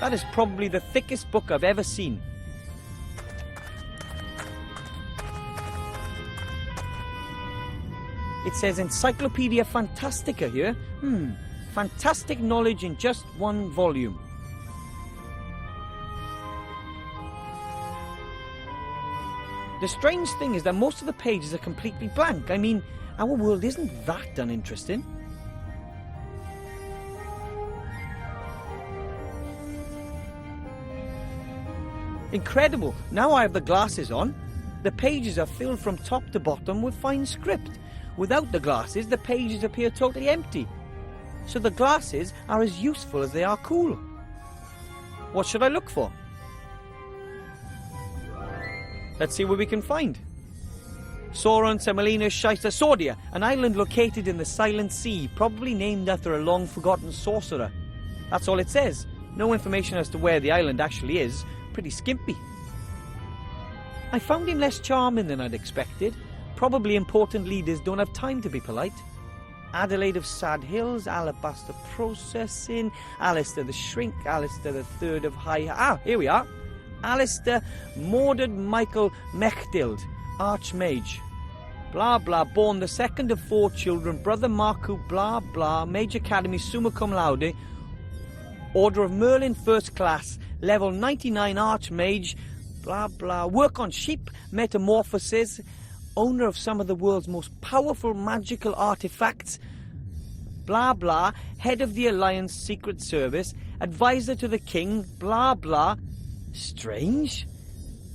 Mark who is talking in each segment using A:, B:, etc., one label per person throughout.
A: That is probably the thickest book I've ever seen. It says Encyclopedia Fantastica here. Fantastic knowledge in just one volume. The strange thing is that most of the pages are completely blank. I mean, our world isn't that uninteresting. Incredible! Now I have the glasses on. The pages are filled from top to bottom with fine script. Without the glasses, the pages appear totally empty. So the glasses are as useful as they are cool. What should I look for? Let's see what we can find. Sauron, Semolina, Shysta, Sordia, an island located in the Silent Sea, probably named after a long-forgotten sorcerer. That's all it says. No information as to where the island actually is. Pretty skimpy. I found him less charming than I'd expected. Probably important leaders don't have time to be polite. Adelaide of Sad Hills, Alabaster Processing, Alistair the Shrink, Alistair the Third of High... here we are. Alistair Mordred Michael Mechtild, Archmage. Blah blah, born the second of 4 children, brother Marku, blah blah, Mage Academy, summa cum laude, Order of Merlin, first class, level 99 Archmage, blah blah, work on sheep, metamorphosis, owner of some of the world's most powerful magical artifacts, blah blah, head of the Alliance Secret Service, advisor to the king, blah blah. Strange.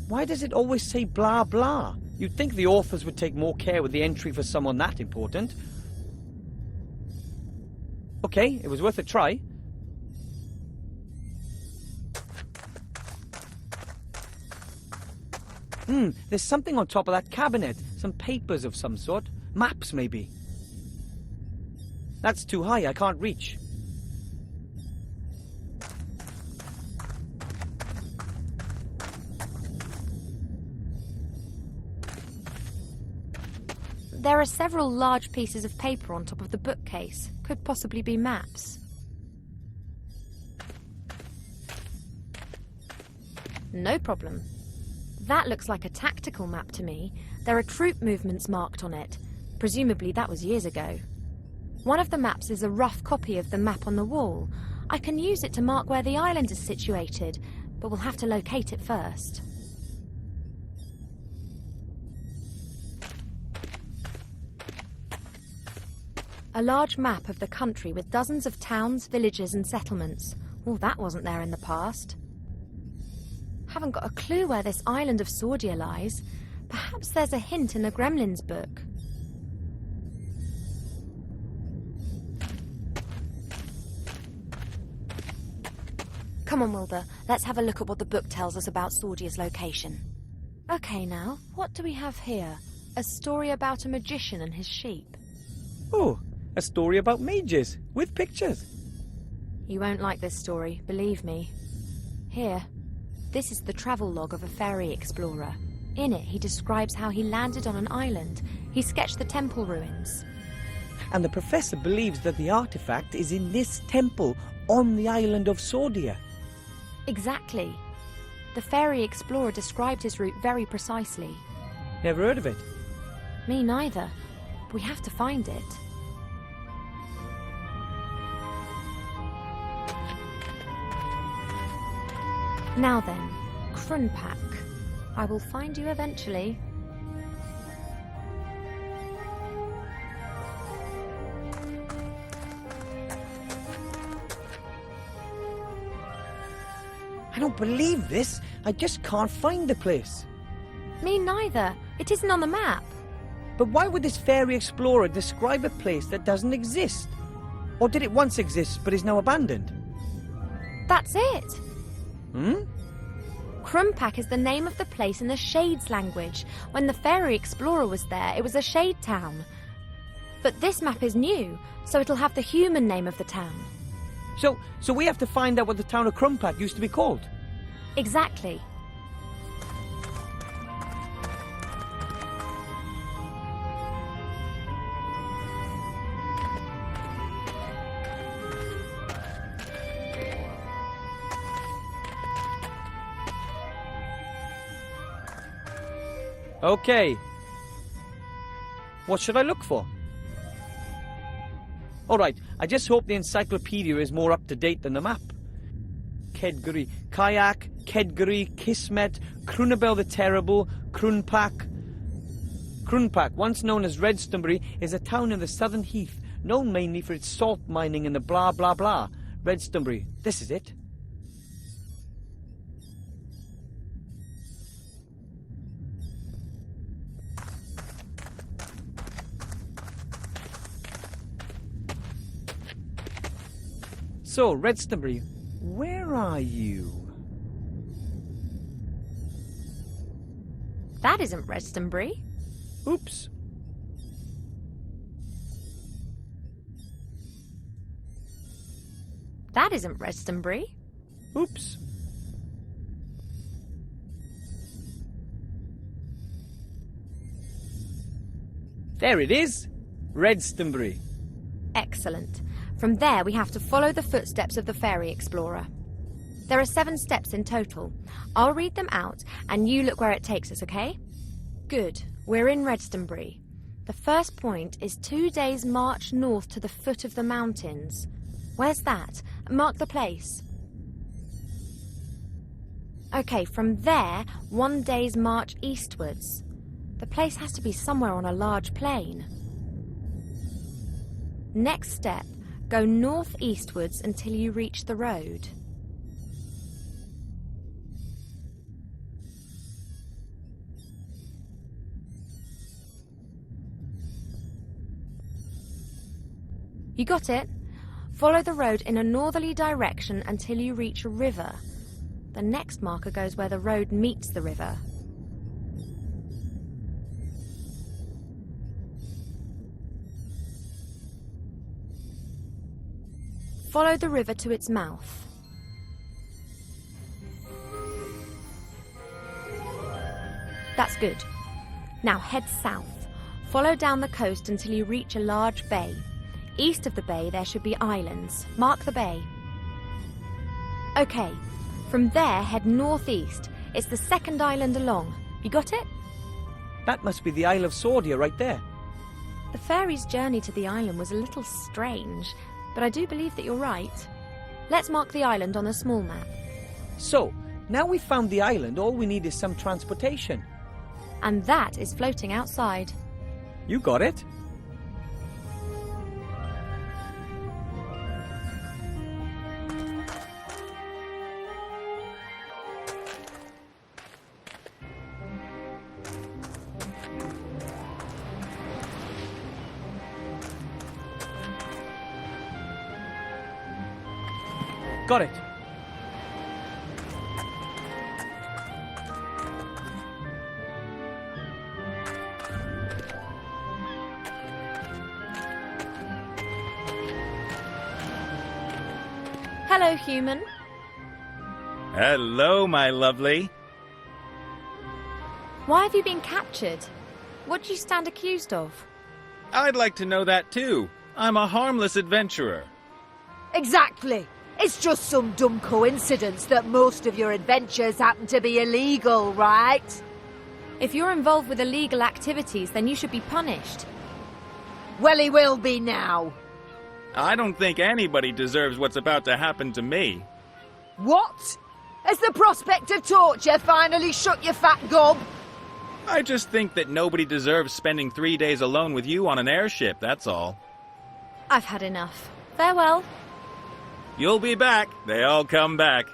A: Why does it always say blah blah? You'd think the authors would take more care with the entry for someone that important. Okay, it was worth a try. There's something on top of that cabinet. Some papers of some sort. Maps, maybe. That's too high, I can't reach.
B: There are several large pieces of paper on top of the bookcase. Could possibly be maps. No problem. That looks like a tactical map to me. There are troop movements marked on it. Presumably that was years ago. One of the maps is a rough copy of the map on the wall. I can use it to mark where the island is situated, but we'll have to locate it first. A large map of the country with dozens of towns, villages and settlements. Oh, that wasn't there in the past. Haven't got a clue where this island of Sordia lies. Perhaps there's a hint in the Gremlins book. Come on, Wilbur. Let's have a look at what the book tells us about Sordia's location. Okay, now, what do we have here? A story about a magician and his sheep.
A: Oh, a story about mages, with pictures.
B: You won't like this story, believe me. Here. This is the travel log of a fairy explorer. In it, he describes how he landed on an island. He sketched the temple ruins.
A: And the professor believes that the artifact is in this temple on the island of Sordia.
B: Exactly. The fairy explorer described his route very precisely.
A: Never heard of it.
B: Me neither. We have to find it. Now then, Krunpak. I will find you eventually.
A: I don't believe this. I just can't find the place.
B: Me neither. It isn't on the map.
A: But why would this fairy explorer describe a place that doesn't exist? Or did it once exist but is now abandoned?
B: That's it.
C: Krunpak is the name of the place in the Shades language. When the fairy explorer was there, it was a shade town. But this map is new, so it'll have the human name of the town.
A: So we have to find out what the town of Krunpak used to be called?
C: Exactly.
A: Okay. What should I look for? Alright, I just hope the encyclopedia is more up-to-date than the map. Kedguri, Kayak, Kedguri, Kismet, Crunabel the Terrible, Crunpak. Crunpak, once known as Redstonbury, is a town in the southern heath, known mainly for its salt mining and the blah blah blah. Redstonbury, this is it. So, Redstonbury, where are you?
B: That isn't Redstonbury.
A: Oops.
B: That isn't Redstonbury.
A: Oops. There it is! Redstonbury.
B: Excellent. From there, we have to follow the footsteps of the fairy explorer. There are 7 steps in total. I'll read them out, and you look where it takes us, okay? Good. We're in Redstonbury. The first point is 2 days' march north to the foot of the mountains. Where's that? Mark the place. Okay, from there, 1 day's march eastwards. The place has to be somewhere on a large plain. Next step, go northeastwards until you reach the road. You got it? Follow the road in a northerly direction until you reach a river. The next marker goes where the road meets the river. Follow the river to its mouth. That's good. Now head south. Follow down the coast until you reach a large bay. East of the bay there should be islands. Mark the bay. Okay, from there head northeast. It's the second island along. You got it?
A: That must be the Isle of Sordia right there.
B: The fairy's journey to the island was a little strange, but I do believe that you're right. Let's mark the island on a small map.
A: So, now we've found the island, all we need is some transportation.
B: And that is floating outside.
A: You got it. Got it.
B: Hello, human.
D: Hello, my lovely.
B: Why have you been captured? What do you stand accused of?
D: I'd like to know that too. I'm a harmless adventurer.
E: Exactly. It's just some dumb coincidence that most of your adventures happen to be illegal, right?
B: If you're involved with illegal activities, then you should be punished.
E: Well, he will be now.
D: I don't think anybody deserves what's about to happen to me.
E: What? Has the prospect of torture finally shook your fat gob?
D: I just think that nobody deserves spending 3 days alone with you on an airship, that's all.
B: I've had enough. Farewell.
D: You'll be back. They all come back.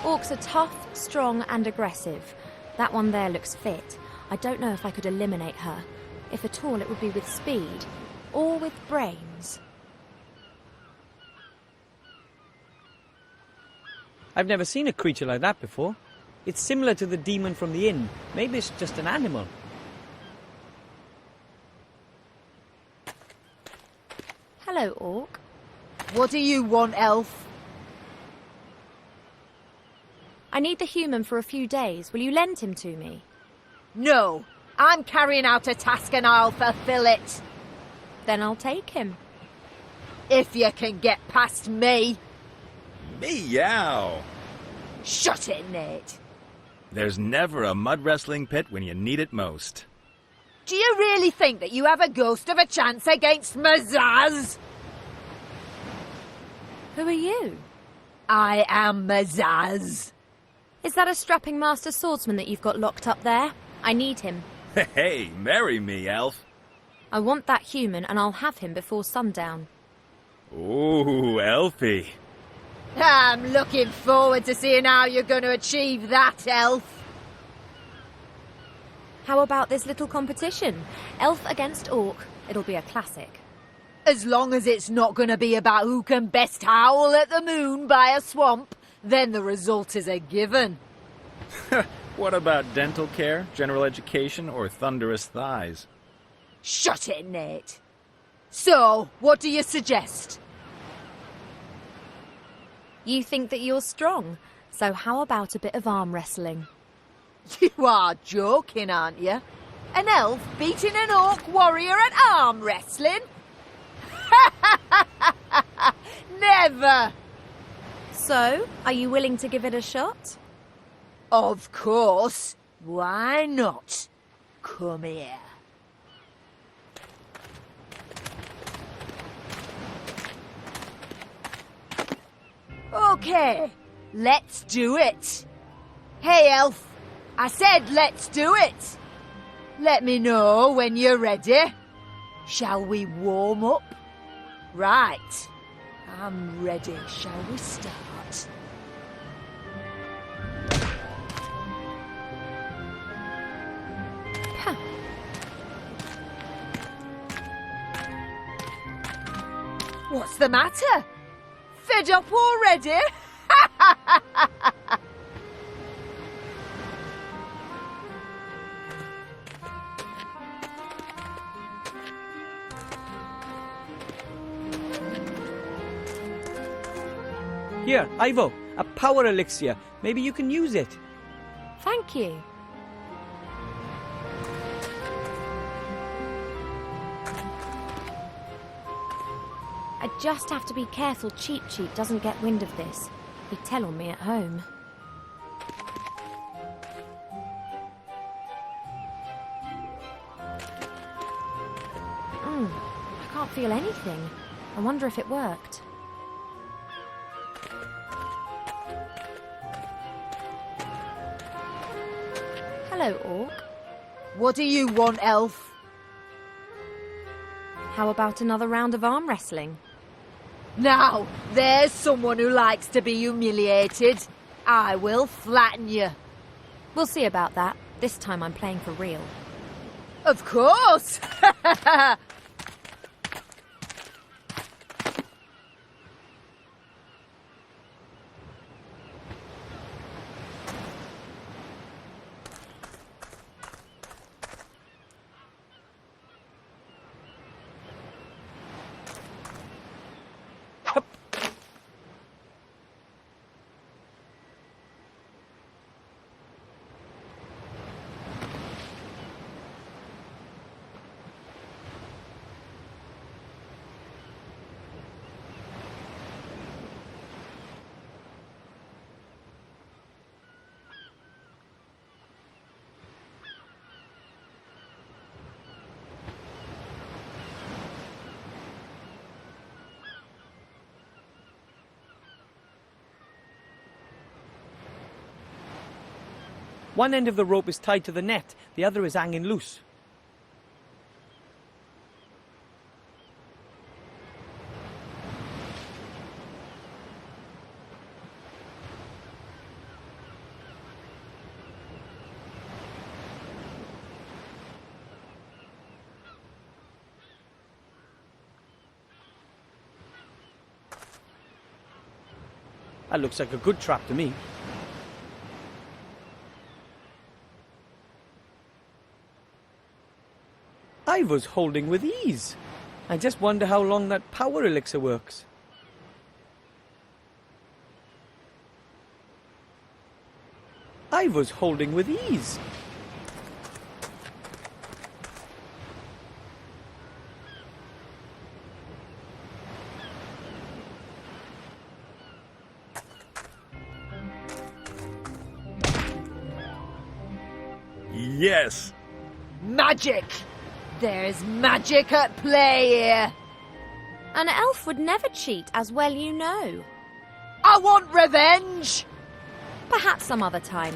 B: Orcs are tough, strong, and aggressive. That one there looks fit. I don't know if I could eliminate her. If at all, it would be with speed. Or with brains.
A: I've never seen a creature like that before. It's similar to the demon from the inn. Maybe it's just an animal.
B: Hello, Orc.
E: What do you want, elf?
B: I need the human for a few days. Will you lend him to me?
E: No. I'm carrying out a task and I'll fulfill it.
B: Then I'll take him.
E: If you can get past me.
D: Meow!
E: Shut it, Nate.
D: There's never a mud wrestling pit when you need it most.
E: Do you really think that you have a ghost of a chance against Mazaz?
B: Who are you?
E: I am Mazaz.
B: Is that a strapping master swordsman that you've got locked up there? I need him.
D: Hey, marry me, elf.
B: I want that human, and I'll have him before sundown.
D: Ooh, Elfie.
E: I'm looking forward to seeing how you're going to achieve that, elf.
B: How about this little competition? Elf against orc. It'll be a classic.
E: As long as it's not going to be about who can best howl at the moon by a swamp, then the result is a given.
D: What about dental care, general education, or thunderous thighs?
E: Shut it, Nate. So, what do you suggest?
B: You think that you're strong, so how about a bit of arm wrestling?
E: You are joking, aren't you? An elf beating an orc warrior at arm wrestling? Never!
B: So, are you willing to give it a shot?
E: Of course. Why not? Come here. Okay, let's do it. Hey, elf. I said let's do it. Let me know when you're ready. Shall we warm up? Right. I'm ready. Shall we start?
B: Huh.
E: What's the matter? Fed up already?
A: Here, Ivo, a power elixir. Maybe you can use it.
B: Thank you. I just have to be careful Cheap Cheap doesn't get wind of this. He'd tell on me at home. I can't feel anything. I wonder if it worked. Hello, Orc.
E: What do you want, elf?
B: How about another round of arm wrestling?
E: Now, there's someone who likes to be humiliated. I will flatten you.
B: We'll see about that. This time I'm playing for real.
E: Of course!
A: One end of the rope is tied to the net, the other is hanging loose. That looks like a good trap to me. I was holding with ease. I just wonder how long that power elixir works. I was holding with ease.
D: Yes!
E: Magic! There's magic at play here!
B: An elf would never cheat, as well you know.
E: I want revenge!
B: Perhaps some other time.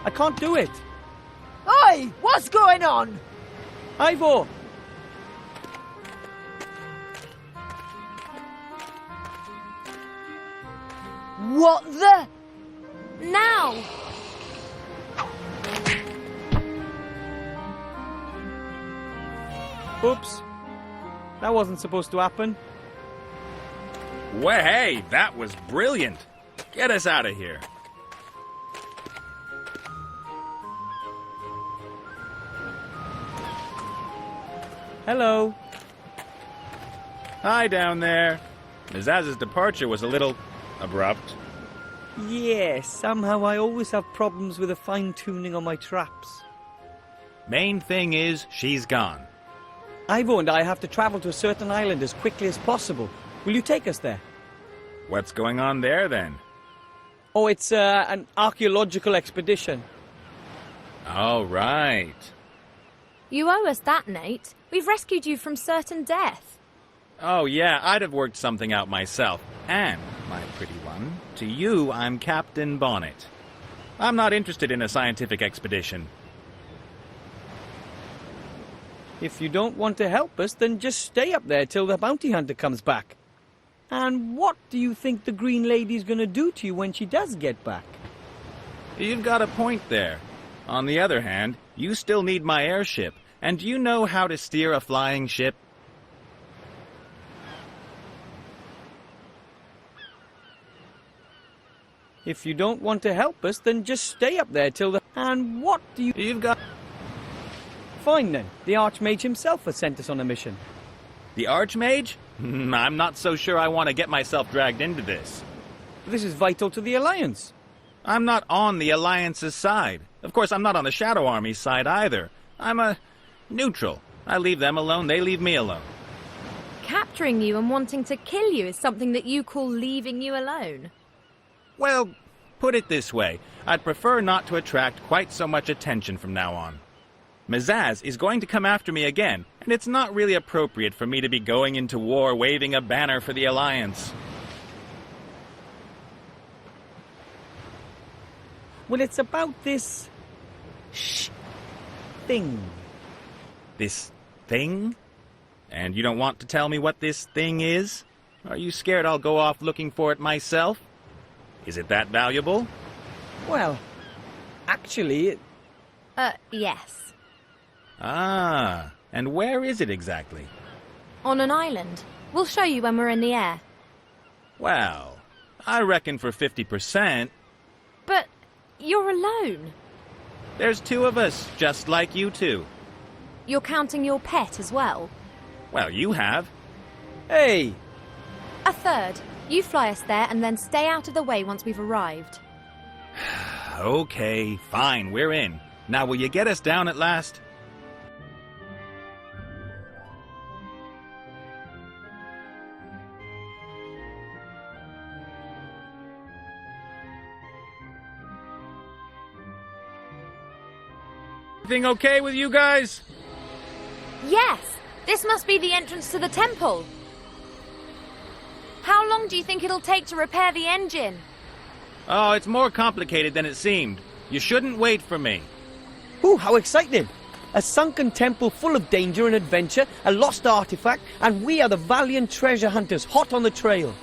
A: I can't do it.
E: Oi! What's going on?
A: Ivor!
E: What the?
B: Now!
A: Oops. That wasn't supposed to happen.
D: Well, hey, that was brilliant. Get us out of here.
A: Hello.
D: Hi down there. Mizaz's departure was a little abrupt.
A: Yes, somehow I always have problems with the fine-tuning on my traps.
D: Main thing is, she's gone.
A: Ivor and I have to travel to a certain island as quickly as possible. Will you take us there?
D: What's going on there, then?
A: Oh, it's an archaeological expedition.
D: All right.
B: You owe us that, Nate. We've rescued you from certain death.
D: Oh, yeah, I'd have worked something out myself. And, my pretty one, to you, I'm Captain Bonnet. I'm not interested in a scientific expedition.
A: If you don't want to help us, then just stay up there till the bounty hunter comes back. And what do you think the Green Lady's gonna do to you when she does get back?
D: You've got a point there. On the other hand, you still need my airship. And do you know how to steer a flying ship?
A: If you don't want to help us, then just stay up there till the... And what do you...
D: You've got...
A: Fine then. The Archmage himself has sent us on a mission.
D: The Archmage? I'm not so sure I want to get myself dragged into this.
A: This is vital to the Alliance.
D: I'm not on the Alliance's side. Of course, I'm not on the Shadow Army's side either. I'm a neutral. I leave them alone, they leave me alone.
B: Capturing you and wanting to kill you is something that you call leaving you alone.
D: Well, put it this way. I'd prefer not to attract quite so much attention from now on. Mizaz is going to come after me again, and it's not really appropriate for me to be going into war waving a banner for the Alliance.
A: Well, it's about this... thing.
D: This thing? And you don't want to tell me what this thing is? Are you scared I'll go off looking for it myself? Is it that valuable?
A: Well, actually,
B: Yes.
D: Ah, and where is it exactly?
B: On an island. We'll show you when we're in the air.
D: Well, I reckon for 50%.
B: But you're alone.
D: There's two of us, just like you two.
B: You're counting your pet as well.
D: Well, you have.
A: Hey!
B: A third. You fly us there and then stay out of the way once we've arrived.
D: Okay, fine, we're in. Now, will you get us down at last? Everything okay with you guys?
B: Yes! This must be the entrance to the temple. How long do you think it'll take to repair the engine?
D: Oh, it's more complicated than it seemed. You shouldn't wait for me.
A: Ooh, how exciting! A sunken temple full of danger and adventure, a lost artifact, and we are the valiant treasure hunters hot on the trail.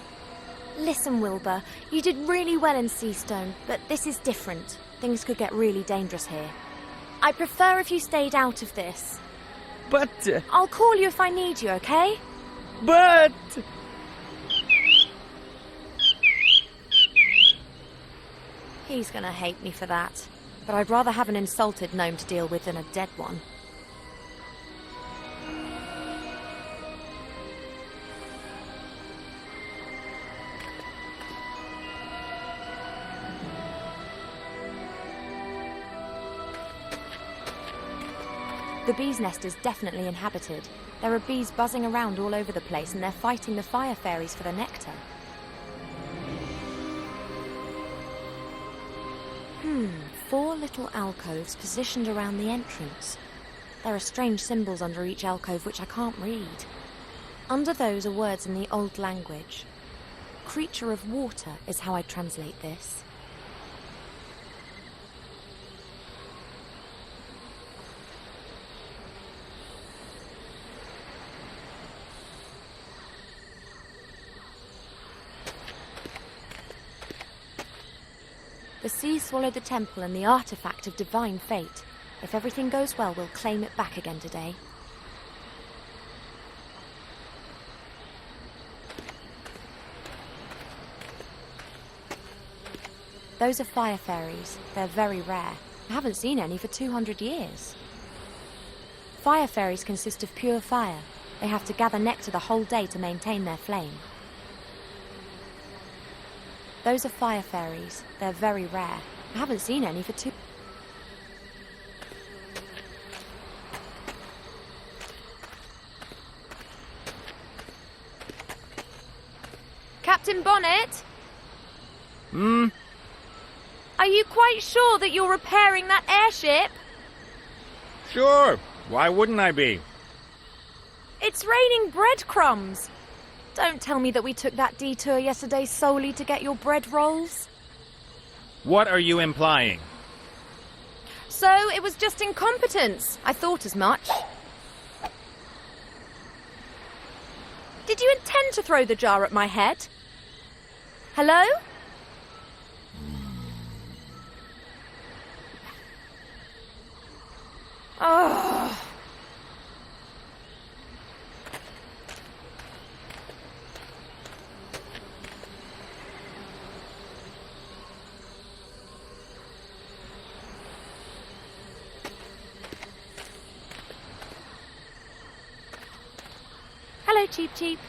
B: Listen, Wilbur, you did really well in Seastone, but this is different. Things could get really dangerous here. I prefer if you stayed out of this.
A: But...
B: I'll call you if I need you, okay?
A: but...
B: He's gonna hate me for that. But I'd rather have an insulted gnome to deal with than a dead one. The bee's nest is definitely inhabited. There are bees buzzing around all over the place and they're fighting the fire fairies for the nectar. 4 little alcoves positioned around the entrance. There are strange symbols under each alcove which I can't read. Under those are words in the old language. Creature of water is how I translate this. The sea swallowed the temple and the artifact of divine fate. If everything goes well, we'll claim it back again today. Those are fire fairies. They're very rare. I haven't seen any for 200 years. Fire fairies consist of pure fire. They have to gather nectar the whole day to maintain their flame. Those are fire fairies. They're very rare. I haven't seen any for 2... Captain Bonnet? Are you quite sure that you're repairing that airship?
D: Sure. Why wouldn't I be?
B: It's raining breadcrumbs. Don't tell me that we took that detour yesterday solely to get your bread rolls.
D: What are you implying?
B: So it was just incompetence. I thought as much. Did you intend to throw the jar at my head? Hello? Oh. Hello, Cheep Cheep.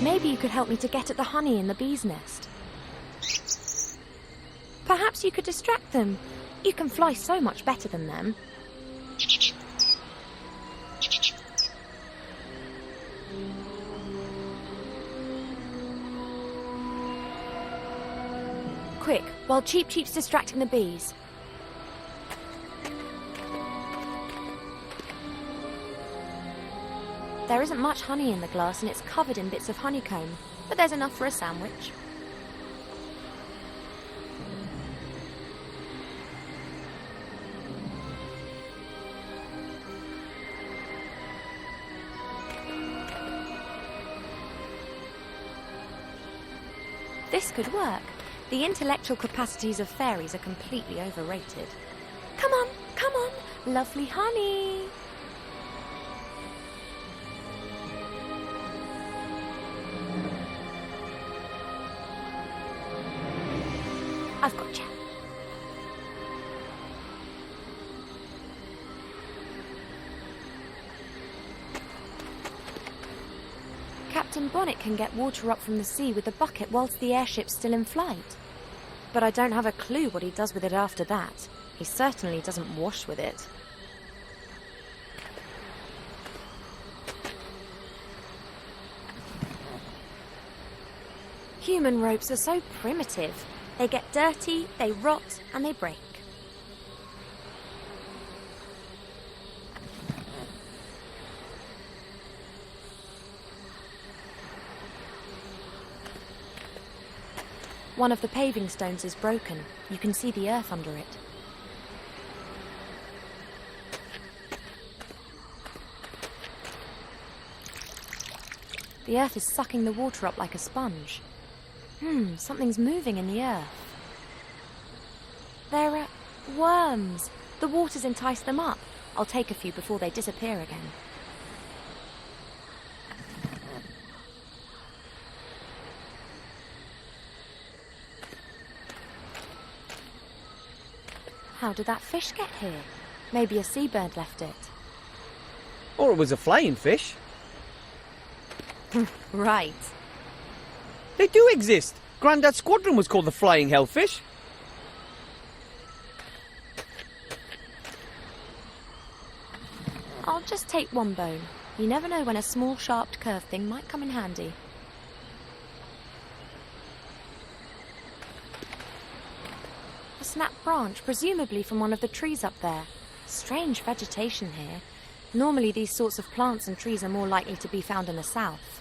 B: Maybe you could help me to get at the honey in the bee's nest. Perhaps you could distract them. You can fly so much better than them. Quick, while Cheep Cheep's distracting the bees. There isn't much honey in the glass and it's covered in bits of honeycomb, but there's enough for a sandwich. This could work. The intellectual capacities of fairies are completely overrated. Come on, lovely honey. I've got you. Captain Bonnet can get water up from the sea with a bucket whilst the airship's still in flight. But I don't have a clue what he does with it after that. He certainly doesn't wash with it. Human ropes are so primitive. They get dirty, they rot, and they break. One of the paving stones is broken. You can see the earth under it. The earth is sucking the water up like a sponge. Something's moving in the earth. There are worms. The water's enticed them up. I'll take a few before they disappear again. How did that fish get here? Maybe a seabird left it.
A: Or it was a flying fish.
B: Right.
A: They do exist. Grandad's squadron was called the Flying Hellfish.
B: I'll just take one bone. You never know when a small, sharp, curved thing might come in handy. A snapped branch, presumably from one of the trees up there. Strange vegetation here. Normally these sorts of plants and trees are more likely to be found in the south.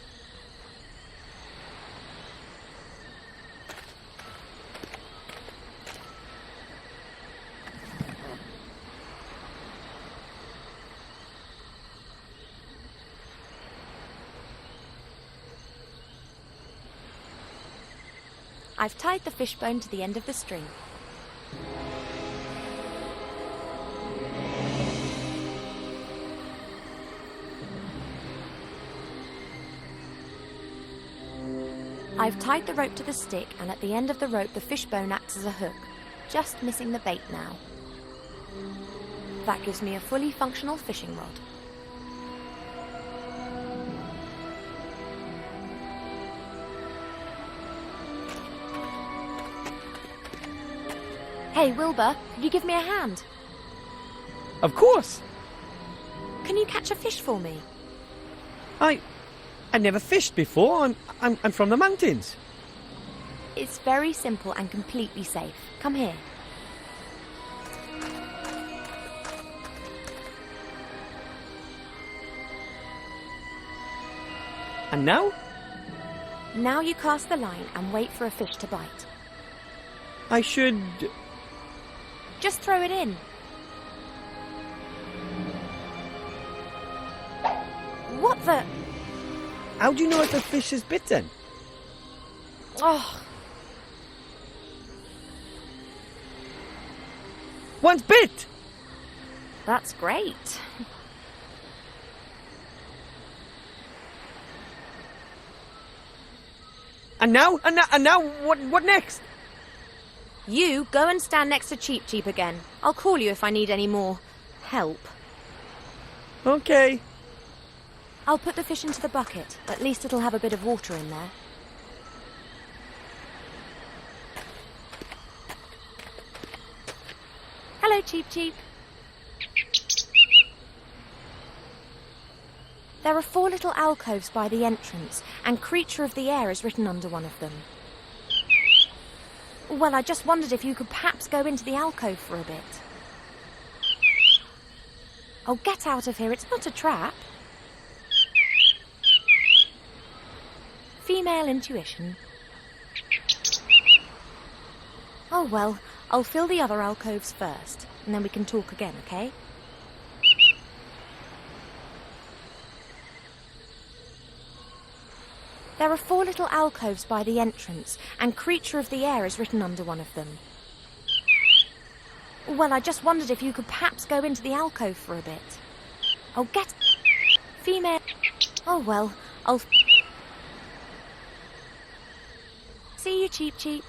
B: I've tied the fishbone to the end of the string. I've tied the rope to the stick, and at the end of the rope the fishbone acts as a hook, just missing the bait now. That gives me a fully functional fishing rod. Hey, Wilbur, could you give me a hand?
A: Of course.
B: Can you catch a fish for me?
A: I never fished before. I'm from the mountains.
B: It's very simple and completely safe. Come here.
A: And now?
B: Now you cast the line and wait for a fish to bite.
A: I should...
B: Just throw it in. What the...
A: How do you know if a fish is bitten?
B: Oh,
A: One's bit!
B: that's great.
A: And now? What next?
B: You go and stand next to Cheep Cheep again. I'll call you if I need any more help.
A: Okay.
B: I'll put the fish into the bucket. At least it'll have a bit of water in there. Hello, Cheep Cheep. There are 4 little alcoves by the entrance, and Creature of the Air is written under one of them. Well, I just wondered if you could perhaps go into the alcove for a bit. Oh, get out of here. It's not a trap. Female intuition. Oh, well, I'll fill the other alcoves first, and then we can talk again, okay? There are 4 little alcoves by the entrance, and Creature of the Air is written under one of them. Well, I just wondered if you could perhaps go into the alcove for a bit. Oh, get... Female... Oh, well, I'll... See you, Cheep Cheep.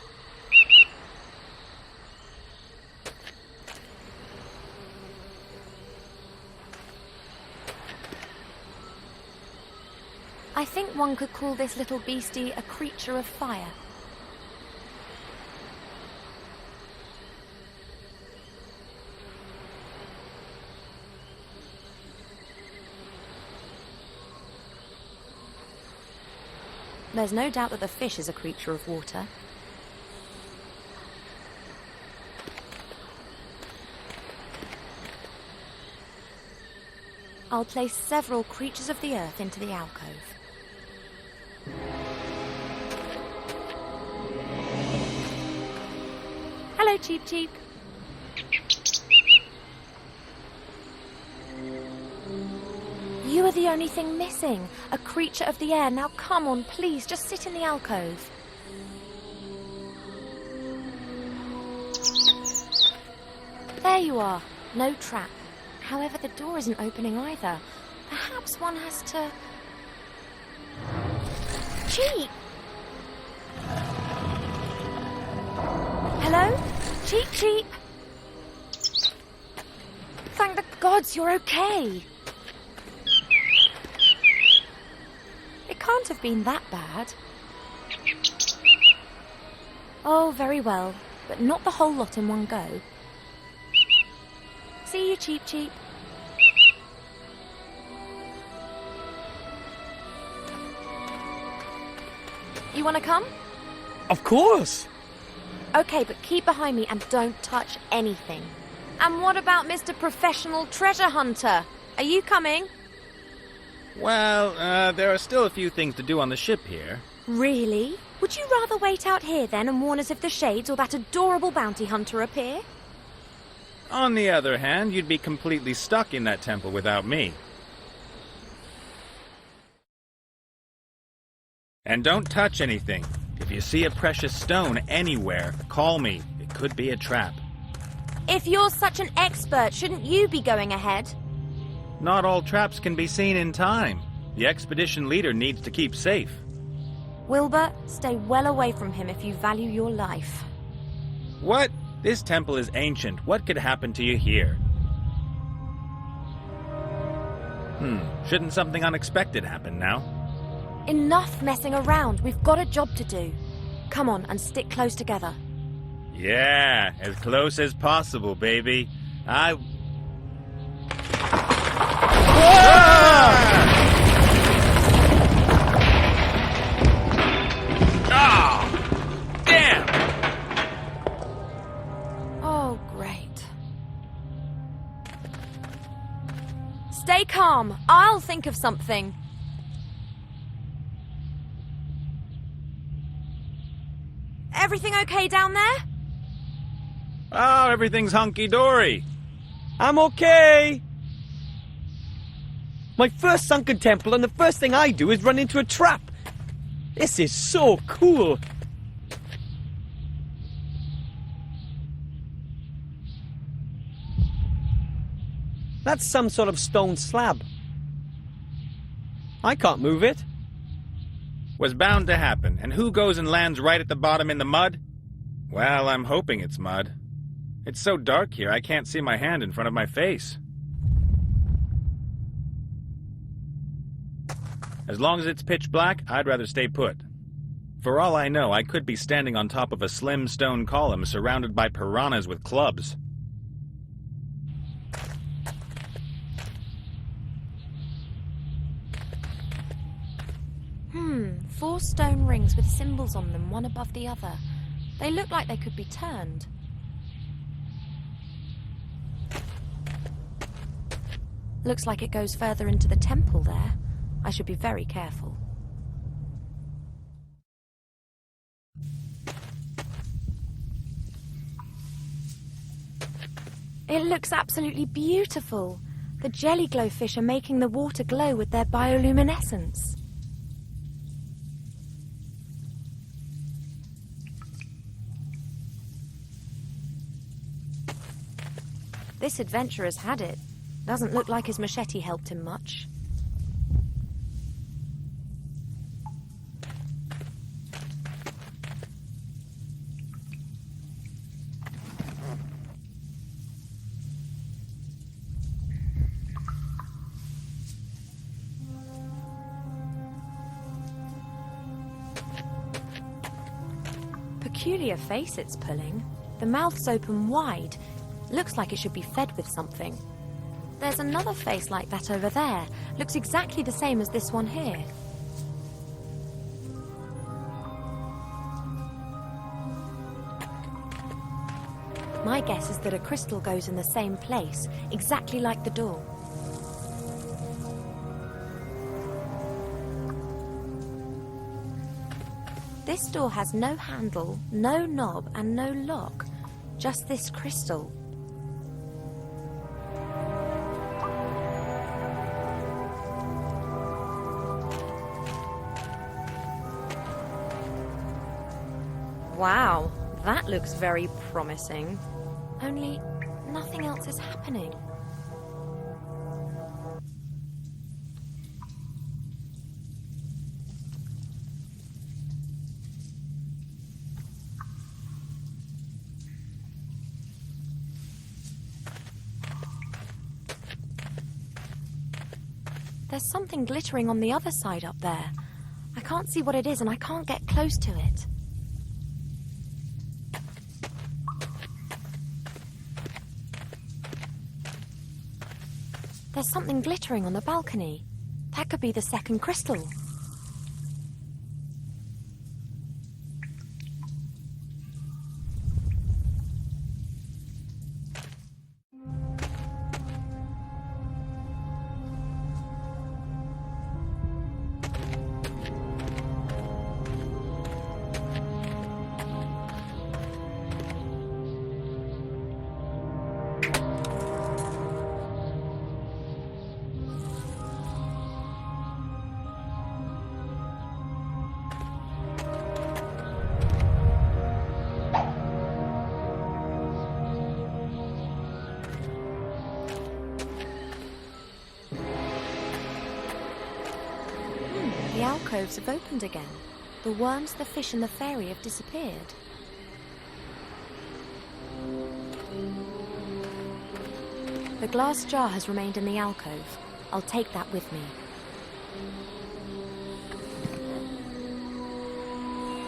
B: I think one could call this little beastie a creature of fire. There's no doubt that the fish is a creature of water. I'll place several creatures of the earth into the alcove. Hello, Cheep Cheep. You are the only thing missing. A creature of the air. Now come on, please, just sit in the alcove. There you are. No trap. However, the door isn't opening either. Perhaps one has to... Cheep! Hello? Cheep Cheep! Thank the gods you're okay! It can't have been that bad. Oh, very well, but not the whole lot in one go. See you, Cheep Cheep. You want to come?
A: Of course!
B: Okay, but keep behind me and don't touch anything. And what about Mr. Professional Treasure Hunter? Are you coming?
D: Well, there are still a few things to do on the ship here.
B: Really? Would you rather wait out here then and warn us if the Shades or that adorable bounty hunter appear?
D: On the other hand, you'd be completely stuck in that temple without me. And don't touch anything. If you see a precious stone anywhere, call me. It could be a trap.
B: If you're such an expert, shouldn't you be going ahead?
D: Not all traps can be seen in time. The expedition leader needs to keep safe.
B: Wilbur, stay well away from him if you value your life.
D: What? This temple is ancient. What could happen to you here? Shouldn't something unexpected happen now?
B: Enough messing around. We've got a job to do. Come on and stick close together.
D: Yeah, as close as possible, baby. Ah! Damn!
B: Oh, great. Stay calm. I'll think of something. Everything okay down there?
D: Oh, everything's hunky-dory.
A: I'm okay! My first sunken temple, and the first thing I do is run into a trap. This is so cool. That's some sort of stone slab. I can't move it.
D: Was bound to happen, and who goes and lands right at the bottom in the mud? Well, I'm hoping it's mud. It's so dark here, I can't see my hand in front of my face. As long as it's pitch black, I'd rather stay put. For all I know, I could be standing on top of a slim stone column surrounded by piranhas with clubs.
B: Four stone rings with symbols on them, one above the other. They look like they could be turned. Looks like it goes further into the temple there. I should be very careful. It looks absolutely beautiful. The jelly glowfish are making the water glow with their bioluminescence. This adventurer's had it. Doesn't look like his machete helped him much. Peculiar face it's pulling. The mouth's open wide. Looks like it should be fed with something. There's another face like that over there. Looks exactly the same as this one here. My guess is that a crystal goes in the same place, exactly like the door. This door has no handle, no knob, and no lock. Just this crystal. Wow, that looks very promising. Only nothing else is happening. There's something glittering on the other side up there. I can't see what it is and I can't get close to it. There's something glittering on the balcony. That could be the second crystal. The alcoves have opened again. The worms, the fish and the fairy have disappeared. The glass jar has remained in the alcove. I'll take that with me.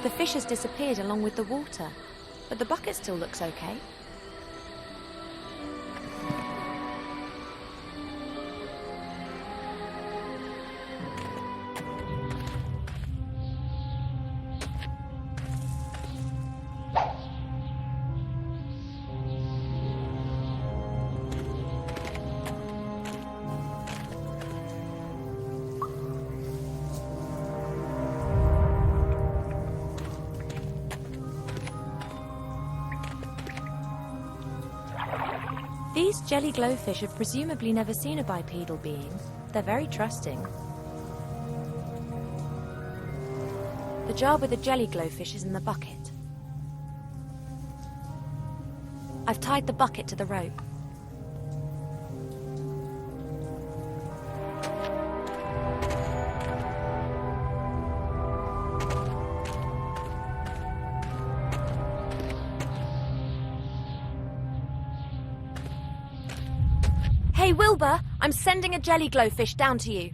B: The fish has disappeared along with the water, but the bucket still looks okay. These jelly glowfish have presumably never seen a bipedal being. They're very trusting. The jar with the jelly glowfish is in the bucket. I've tied the bucket to the rope. Hey, Wilbur, I'm sending a jelly glowfish down to you.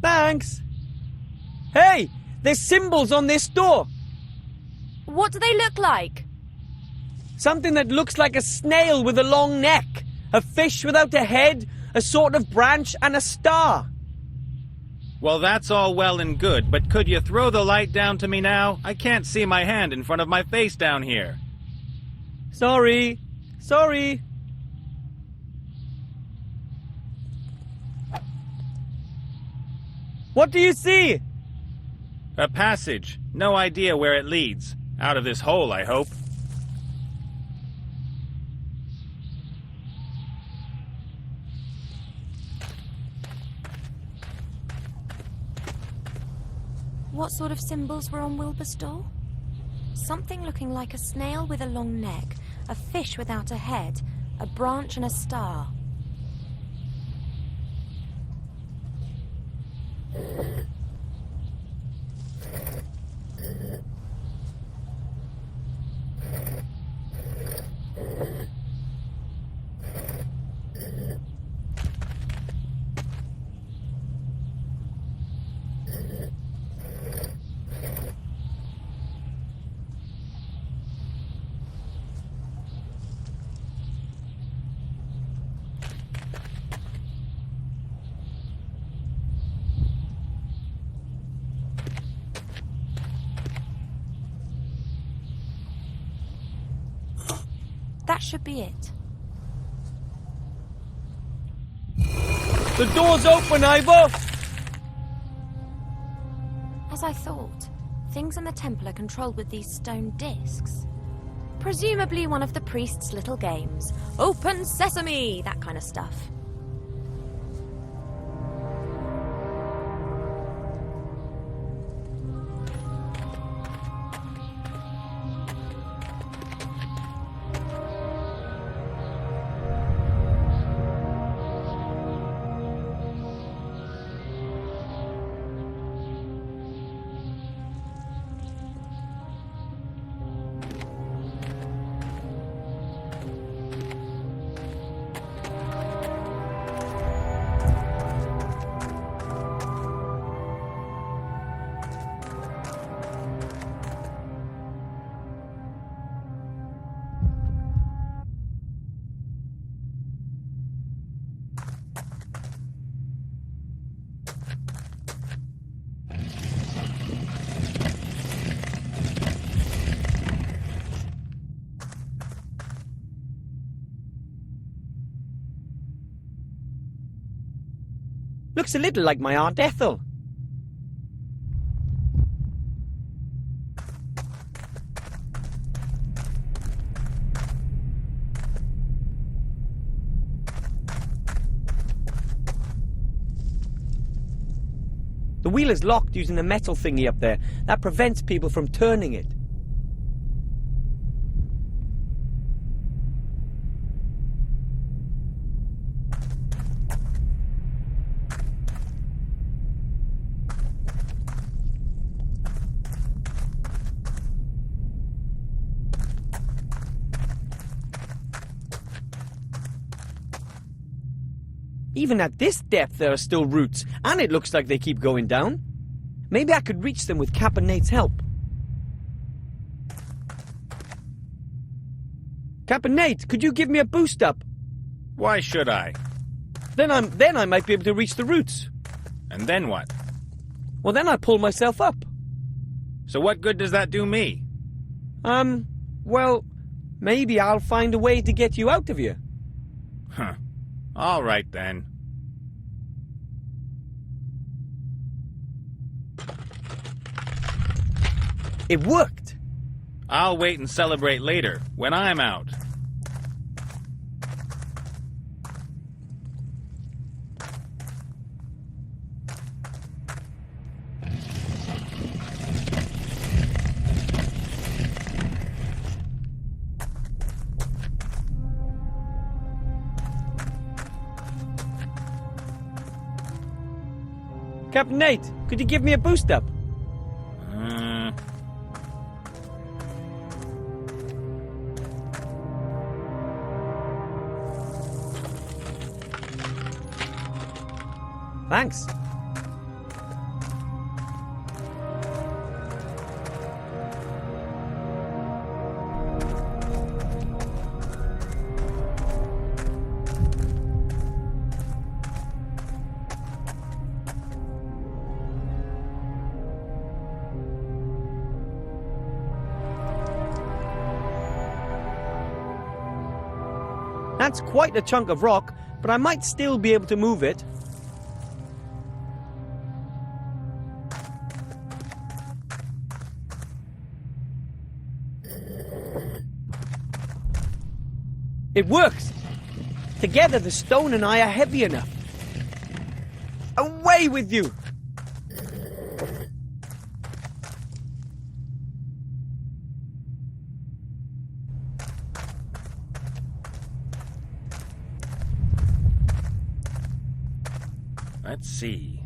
A: Thanks! Hey! There's symbols on this door!
B: What do they look like?
A: Something that looks like a snail with a long neck, a fish without a head, a sort of branch, and a star.
D: Well, that's all well and good, but could you throw the light down to me now? I can't see my hand in front of my face down here.
A: Sorry. Sorry. What do you see?
D: A passage. No idea where it leads. Out of this hole, I hope.
B: What sort of symbols were on Wilbur's door? Something looking like a snail with a long neck, a fish without a head, a branch and a star. That should be it.
A: The door's open, Ivor!
B: As I thought, things in the temple are controlled with these stone discs. Presumably one of the priest's little games. Open sesame! That kind of stuff.
A: Looks a little like my Aunt Ethel. The wheel is locked using the metal thingy up there. That prevents people from turning it. Even at this depth there are still roots, and it looks like they keep going down. Maybe I could reach them with Cap and Nate's help. Cap and Nate, could you give me a boost up?
D: Why should I?
A: Then I might be able to reach the roots.
D: And then what?
A: Well, then I pull myself up.
D: So what good does that do me?
A: Well, maybe I'll find a way to get you out of here.
D: Huh. All right then.
A: It worked.
D: I'll wait and celebrate later, when I'm out.
A: Captain Nate, could you give me a boost up? Thanks. That's quite a chunk of rock, but I might still be able to move it. It works! Together the stone and I are heavy enough. Away with you!
D: Let's see.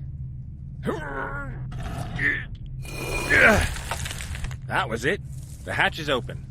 D: That was it. The hatch is open.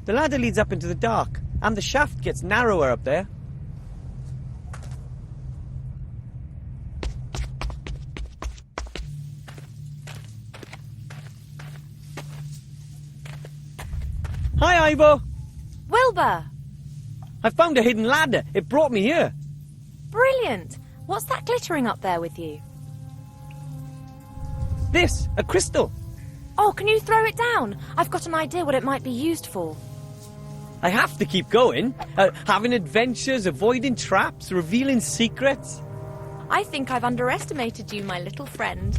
D: The ladder leads up into the dark, and the shaft gets narrower up there. Hi, Ivo!
B: Wilbur!
A: I found a hidden ladder. It brought me here.
B: Brilliant! What's that glittering up there with you?
A: This, a crystal.
B: Oh, can you throw it down? I've got an idea what it might be used for.
A: I have to keep going. Having adventures, avoiding traps, revealing secrets.
B: I think I've underestimated you, my little friend.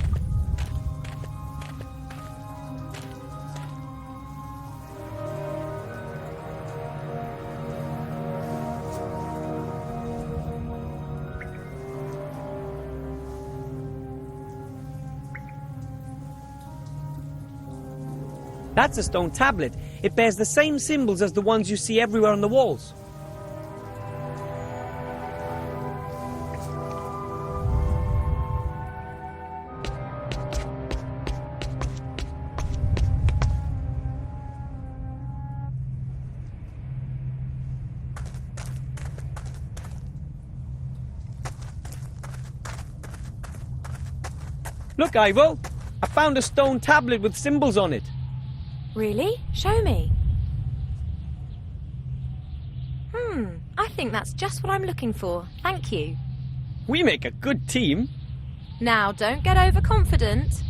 A: That's a stone tablet. It bears the same symbols as the ones you see everywhere on the walls. Look, Ivo! I found a stone tablet with symbols on it.
B: Really? Show me. I think that's just what I'm looking for. Thank you.
A: We make a good team.
B: Now, don't get overconfident.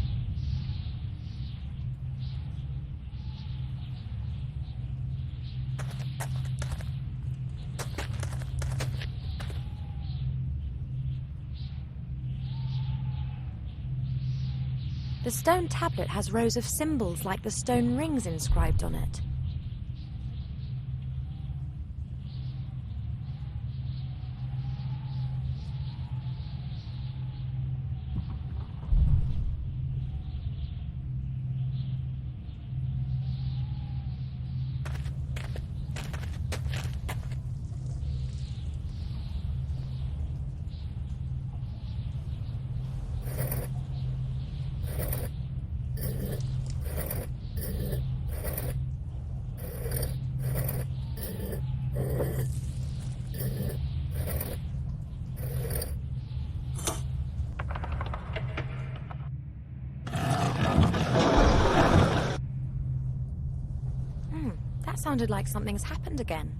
B: The stone tablet has rows of symbols like the stone rings inscribed on it. That sounded like something's happened again.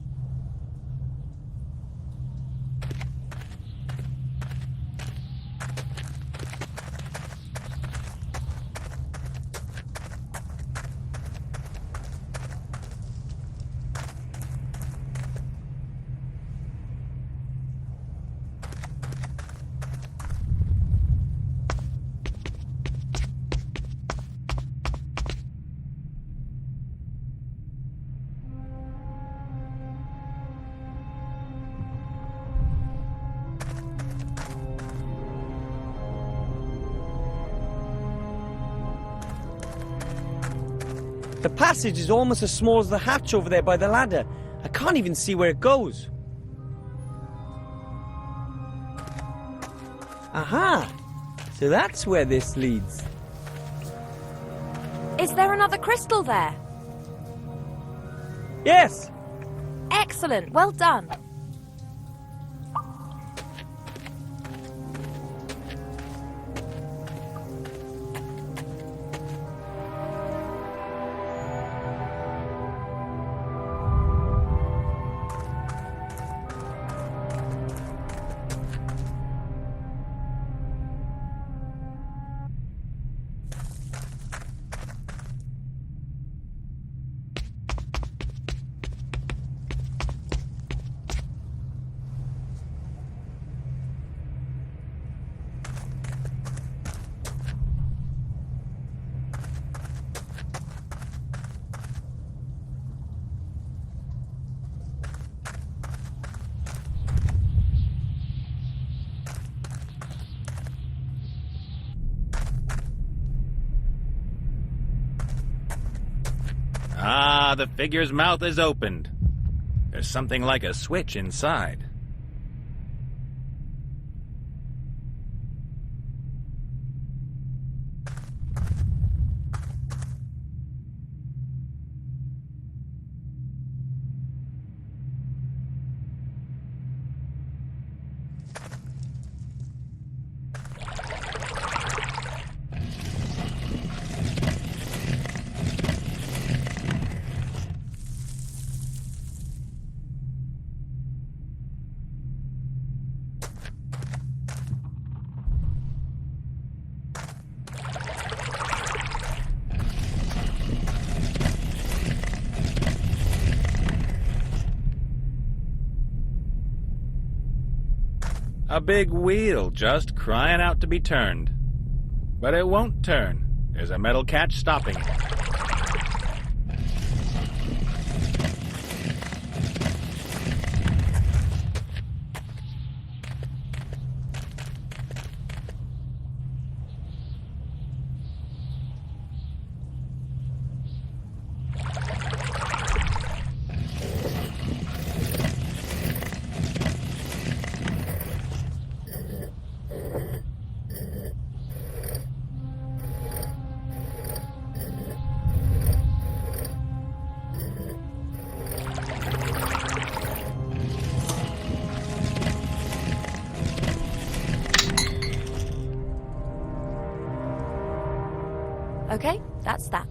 A: The passage is almost as small as the hatch over there by the ladder. I can't even see where it goes. Aha! So that's where this leads.
B: Is there another crystal there?
A: Yes!
B: Excellent, well done.
D: Ah, the figure's mouth is opened. There's something like a switch inside. A big wheel just crying out to be turned. But it won't turn. There's a metal catch stopping it.
B: that's that.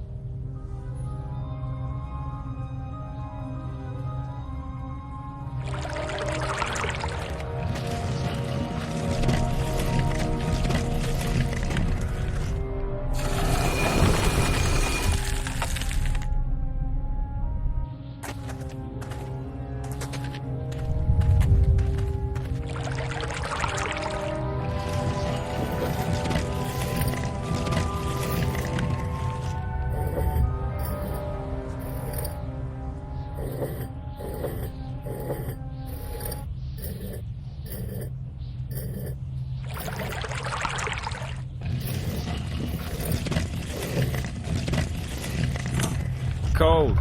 D: Cold.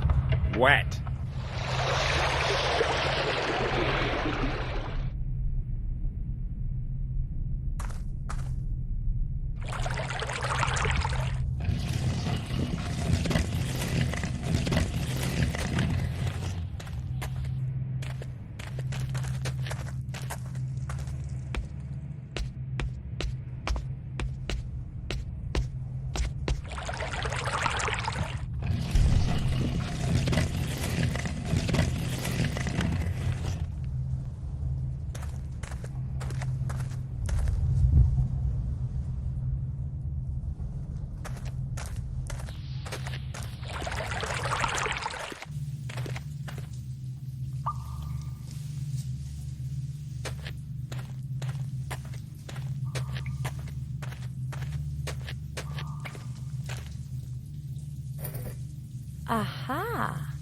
D: Wet.
B: Aha!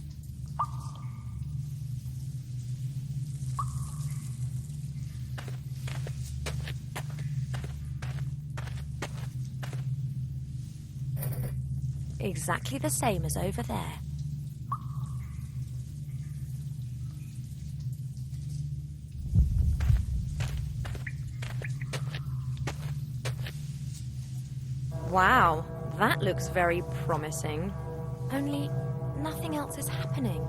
B: Exactly the same as over there. Wow, that looks very promising. Only nothing else is happening.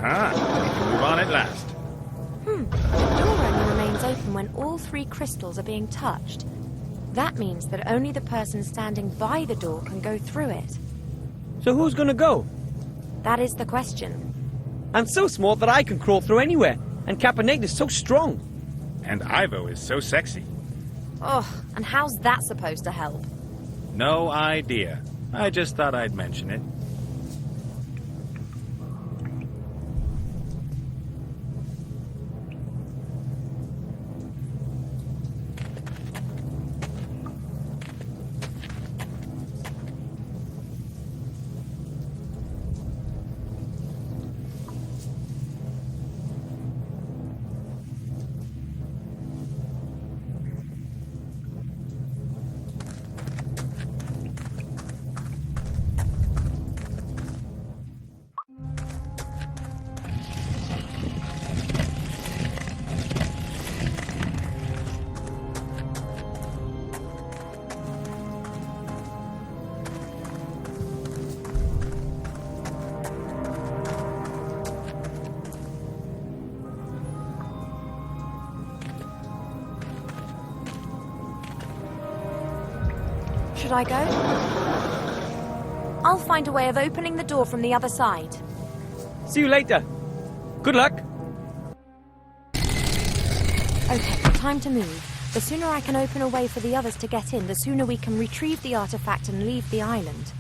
D: Aha, we can move on at last.
B: The door only remains open when all three crystals are being touched. That means that only the person standing by the door can go through it.
A: So who's gonna go?
B: That is the question.
A: I'm so small that I can crawl through anywhere, and Caponate is so strong.
D: And Ivo is so sexy.
B: Oh, and how's that supposed to help?
D: No idea. I just thought I'd mention it.
B: Should I go? I'll find a way of opening the door from the other side.
A: See you later. Good luck.
B: Okay, time to move. The sooner I can open a way for the others to get in, the sooner we can retrieve the artifact and leave the island.